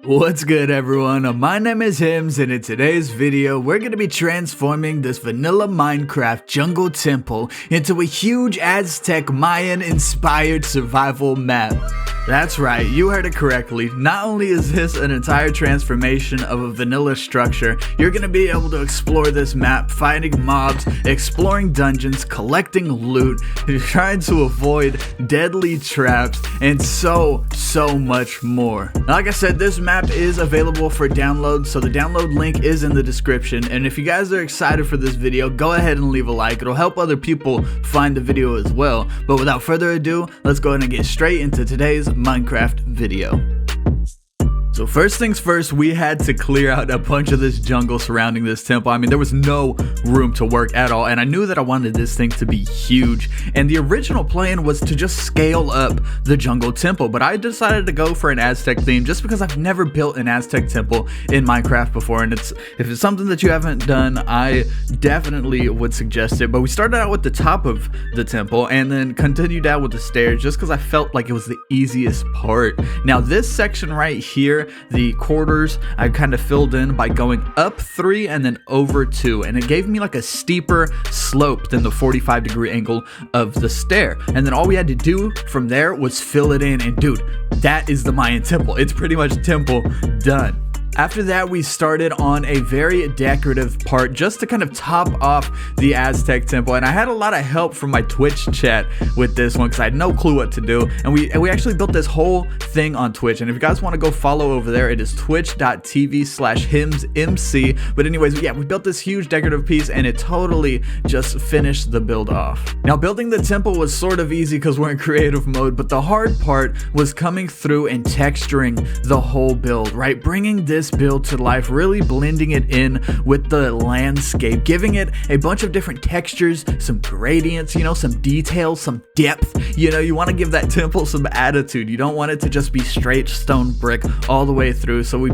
What's good everyone, my name is HIIMZ and in today's video we're going to be transforming this vanilla Minecraft jungle temple into a huge Aztec Mayan inspired survival map. That's right, you heard it correctly. Not only is this an entire transformation of a vanilla structure, you're going to be able to explore this map, fighting mobs, exploring dungeons, collecting loot, trying to avoid deadly traps, and so much more. Like I said, this map is available for download, so the download link is in the description, and if you guys are excited for this video, go ahead and leave a like. It'll help other people find the video as well. But without further ado, let's go ahead and get straight into today's Minecraft video. So first things first, we had to clear out a bunch of this jungle surrounding this temple. I mean, there was no room to work at all, and I knew that I wanted this thing to be huge. And the original plan was to just scale up the jungle temple, but I decided to go for an Aztec theme just because I've never built an Aztec temple in Minecraft before, and if it's something that you haven't done, I definitely would suggest it. But we started out with the top of the temple and then continued out with the stairs just because I felt like it was the easiest part. Now this section right here, the quarters, I kind of filled in by going up 3 and then over 2, and it gave me like a steeper slope than the 45-degree angle of the stair. And then all we had to do from there was fill it in, and dude, that is the Mayan temple. It's pretty much temple done. After that, we started on a very decorative part just to kind of top off the Aztec temple, and I had a lot of help from my Twitch chat with this one because I had no clue what to do, and we actually built this whole thing on Twitch. And if you guys want to go follow over there, it is twitch.tv/HIIMZMC. But anyways, yeah, we built this huge decorative piece and it totally just finished the build off. Now building the temple was sort of easy because we're in creative mode, but the hard part was coming through and texturing the whole build, right? Bringing this build to life, really blending it in with the landscape, giving it a bunch of different textures, some gradients, you know, some details, some depth. You know, you want to give that temple some attitude. You don't want it to just be straight stone brick all the way through. So we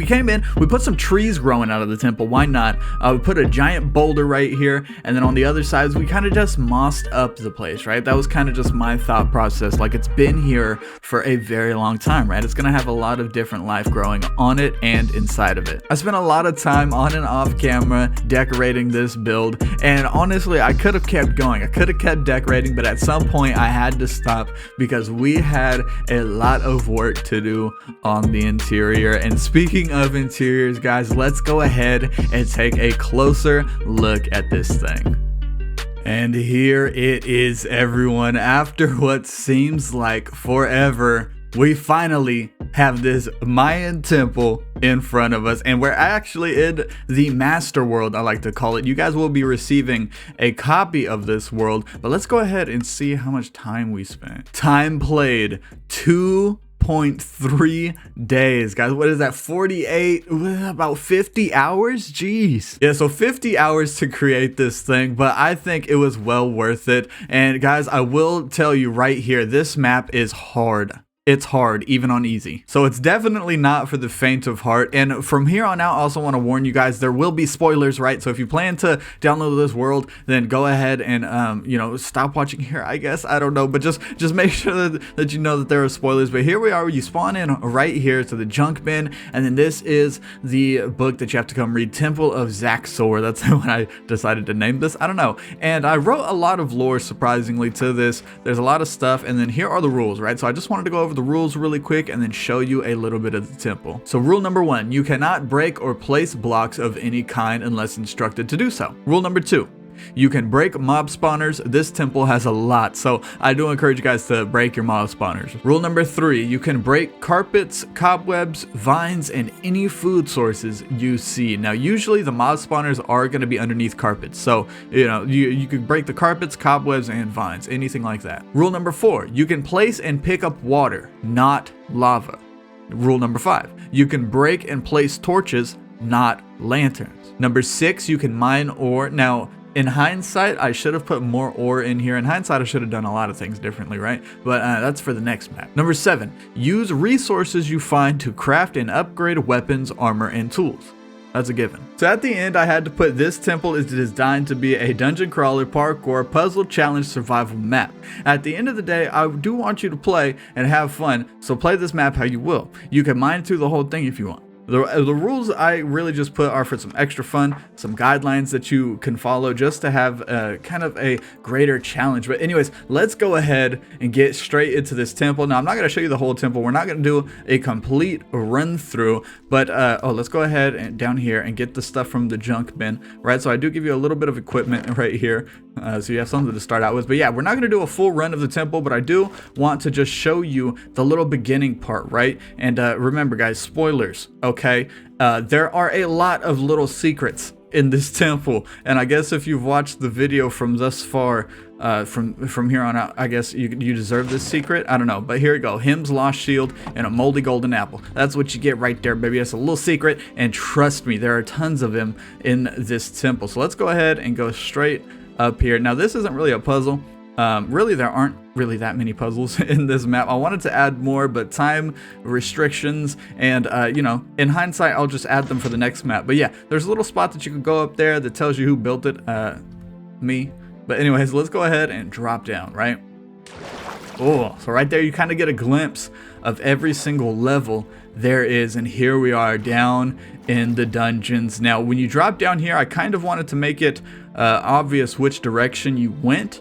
came in, we put some trees growing out of the temple. Why not? We put a giant boulder right here, and then on the other sides we kind of just mossed up the place, right? That was kind of just my thought process. Like, it's been here for a very long time, right? It's gonna have a lot of different life growing on it and inside of it. I spent a lot of time on and off camera decorating this build, and honestly I could have kept going. I could have kept decorating, but at some point I had to stop because we had a lot of work to do on the interior. And speaking of interiors, guys, let's go ahead and take a closer look at this thing. And here it is, everyone. After what seems like forever, we finally have this Mayan temple in front of us, and we're actually in the master world, I like to call it. You guys will be receiving a copy of this world, but let's go ahead and see how much time we spent. Time played 2.3 days, guys. What is that? 48, about 50 hours? Jeez. Yeah, so 50 hours to create this thing, but I think it was well worth it. And guys, I will tell you right here, this map is hard. It's hard, even on easy. So it's definitely not for the faint of heart. And from here on out, I also want to warn you guys, there will be spoilers, right? So if you plan to download this world, then go ahead and, you know, stop watching here, I guess. I don't know, but just make sure that you know that there are spoilers. But here we are, you spawn in right here to the junk bin. And then this is the book that you have to come read, Temple of ZAXOR. That's what I decided to name this. I don't know. And I wrote a lot of lore, surprisingly, to this. There's a lot of stuff. And then here are the rules, right? So I just wanted to go over the rules really quick and then show you a little bit of the temple. So rule number 1, you cannot break or place blocks of any kind unless instructed to do so. Rule number 2, you can break mob spawners. This temple has a lot, so I do encourage you guys to break your mob spawners. Rule number 3, you can break carpets, cobwebs, vines, and any food sources you see. Now usually the mob spawners are going to be underneath carpets, so you know you can break the carpets, cobwebs, and vines, anything like that. Rule number 4, you can place and pick up water, not lava. Rule number 5, you can break and place torches, not lanterns. Number 6, you can mine ore. Now in hindsight, I should have put more ore in here. In hindsight, I should have done a lot of things differently, right? But that's for the next map. Number 7, use resources you find to craft and upgrade weapons, armor, and tools. That's a given. So at the end, I had to put this temple is designed to be a dungeon crawler, parkour, puzzle challenge, survival map. At the end of the day, I do want you to play and have fun, so play this map how you will. You can mine through the whole thing if you want. The rules I really just put are for some extra fun, some guidelines that you can follow just to have kind of a greater challenge. But anyways, let's go ahead and get straight into this temple. Now, I'm not going to show you the whole temple. We're not going to do a complete run through, but let's go ahead and down here and get the stuff from the junk bin, right? So I do give you a little bit of equipment right here, so you have something to start out with. But yeah, we're not going to do a full run of the temple, but I do want to just show you the little beginning part, right? And remember, guys, spoilers, okay? There are a lot of little secrets in this temple, and I guess if you've watched the video from thus far, from here on out, I guess you deserve this secret. I don't know, but here we go. HIIMZ Lost Shield and a moldy golden apple. That's what you get right there, baby. That's a little secret, and trust me, there are tons of them in this temple. So let's go ahead and go straight up here. Now, this isn't really a puzzle. Really, there aren't really that many puzzles in this map. I wanted to add more, but time restrictions and, you know, in hindsight, I'll just add them for the next map. But yeah, there's a little spot that you can go up there that tells you who built it, me. But anyways, let's go ahead and drop down, right? Oh, so right there, you kind of get a glimpse of every single level there is, and here we are down in the dungeons. Now, when you drop down here, I kind of wanted to make it obvious which direction you went.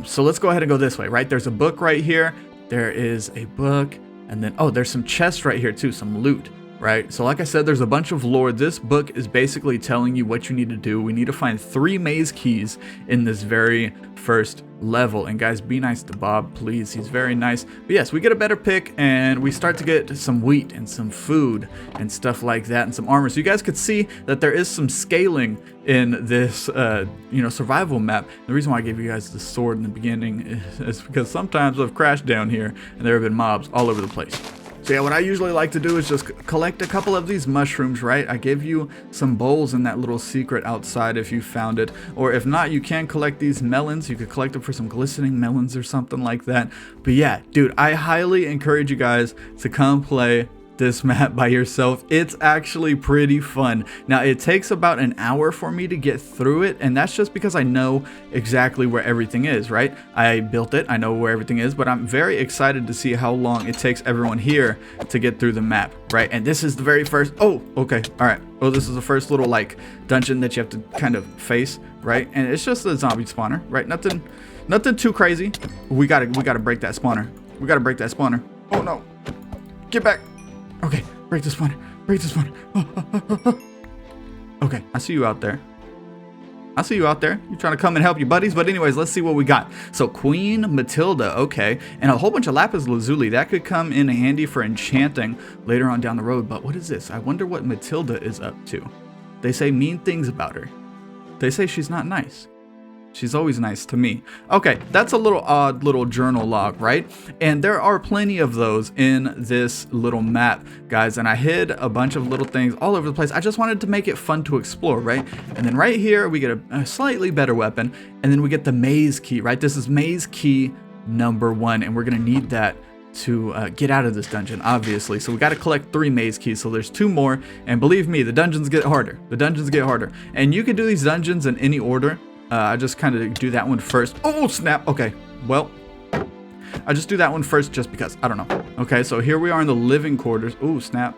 So let's go ahead and go this way, right? There's a book right here. There is a book, and then, oh, there's some chests right here too, some loot, right? So like I said, there's a bunch of lore. This book is basically telling you what you need to do. We need to find 3 maze keys in this very first level. And guys, be nice to Bob, please. He's very nice. But yes, we get a better pick, and we start to get some wheat and some food and stuff like that, and some armor. So you guys could see that there is some scaling in this, you know, survival map. The reason why I gave you guys the sword in the beginning is because sometimes I've crashed down here, and there have been mobs all over the place. So yeah, what I usually like to do is just collect a couple of these mushrooms, right? I give you some bowls in that little secret outside if you found it. Or if not, you can collect these melons. You could collect them for some glistening melons or something like that. But yeah, dude, I highly encourage you guys to come play this map by yourself. It's actually pretty fun. Now, it takes about an hour for me to get through it, and that's just because I know exactly where everything is, right? I built it, I know where everything is, but I'm very excited to see how long it takes everyone here to get through the map, right? And this is the very first, oh, okay, all right. Oh, this is the first little, like, dungeon that you have to kind of face, right? And it's just a zombie spawner, right? Nothing too crazy. We gotta break that spawner. We gotta break that spawner. Oh, no. Get back. Okay, break the spawner. Break the spawner. Okay, I see you out there. I see you out there. You're trying to come and help your buddies. But anyways, let's see what we got. So Queen Matilda, okay. And a whole bunch of lapis lazuli. That could come in handy for enchanting later on down the road. But what is this? I wonder what Matilda is up to. They say mean things about her. They say she's not nice. She's always nice to me. Okay, that's a little odd little journal log, right? And there are plenty of those in this little map, guys. And I hid a bunch of little things all over the place. I just wanted to make it fun to explore, right? And then right here, we get a slightly better weapon. And then we get the maze key, right? This is maze key number 1. And we're going to need that to get out of this dungeon, obviously. So we got to collect 3 maze keys. So there's 2 more. And believe me, the dungeons get harder. The dungeons get harder. And you can do these dungeons in any order. I just kind of do that one first. Oh, snap. Okay, well, I just do that one first just because. I don't know. Okay, so here we are in the living quarters. Oh, snap.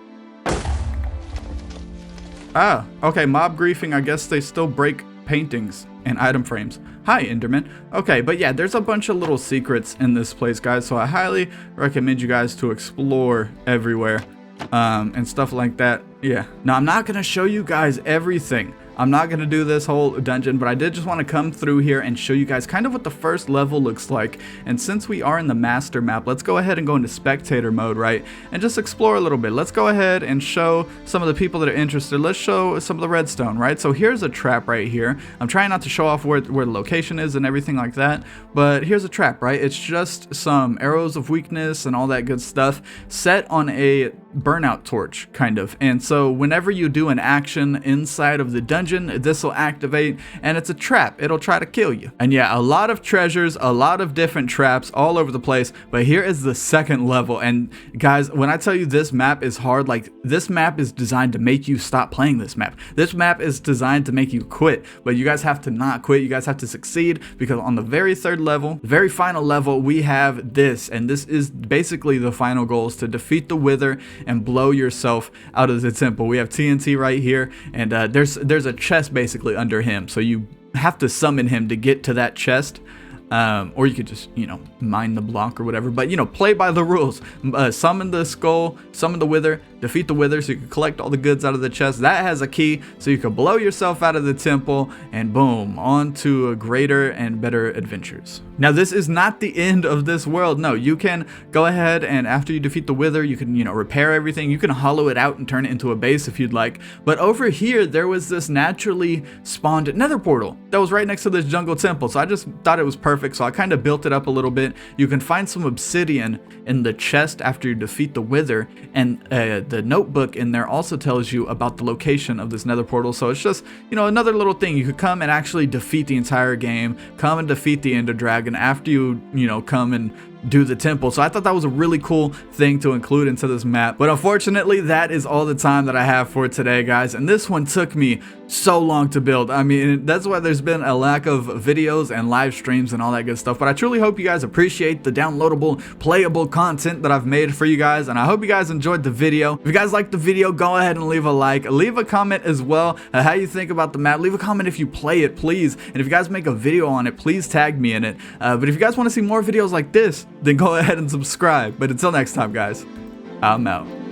Ah, okay, mob griefing. I guess they still break paintings and item frames. Hi, Enderman. Okay, but yeah, there's a bunch of little secrets in this place, guys. So I highly recommend you guys to explore everywhere and stuff like that. Yeah. Now, I'm not going to show you guys everything. I'm not going to do this whole dungeon, but I did just want to come through here and show you guys kind of what the first level looks like. And since we are in the master map, let's go ahead and go into spectator mode, right? And just explore a little bit. Let's go ahead and show some of the people that are interested. Let's show some of the redstone, right? So here's a trap right here. I'm trying not to show off where the location is and everything like that, but here's a trap, right? It's just some arrows of weakness and all that good stuff set on a burnout torch, kind of. And so whenever you do an action inside of the dungeon, this will activate, and it's a trap. It'll try to kill you. And yeah, a lot of treasures, a lot of different traps all over the place. But here is the second level. And guys, when I tell you this map is hard, like, this map is designed to make you stop playing this map. This map is designed to make you quit, but you guys have to not quit. You guys have to succeed, because on the very third level, the very final level, we have this, and this is basically the final goal, is to defeat the Wither and blow yourself out of the temple. We have TNT right here, and there's a chest basically under him, so you have to summon him to get to that chest. Or you could just, you know, mine the block or whatever, but, you know, play by the rules. Summon the skull, summon the Wither, defeat the Wither so you can collect all the goods out of the chest. That has a key, so you can blow yourself out of the temple, and boom, on to a greater and better adventures. Now, this is not the end of this world. No, you can go ahead, and after you defeat the Wither, you can, you know, repair everything. You can hollow it out and turn it into a base if you'd like. But over here, there was this naturally spawned Nether Portal that was right next to this jungle temple, so I just thought it was perfect, so I kind of built it up a little bit. You can find some obsidian in the chest after you defeat the Wither, and the notebook in there also tells you about the location of this Nether Portal. So it's just, you know, another little thing. You could come and actually defeat the entire game, come and defeat the Ender Dragon after you know, come and do the temple. So I thought that was a really cool thing to include into this map. But unfortunately, that is all the time that I have for today, guys. And this one took me so long to build. I mean, that's why there's been a lack of videos and live streams and all that good stuff. But I truly hope you guys appreciate the downloadable, playable content that I've made for you guys. And I hope you guys enjoyed the video. If you guys liked the video, go ahead and leave a like. Leave a comment as well how you think about the map. Leave a comment if you play it, please. And if you guys make a video on it, please tag me in it. But if you guys want to see more videos like this, then go ahead and subscribe. But until next time, guys, I'm out.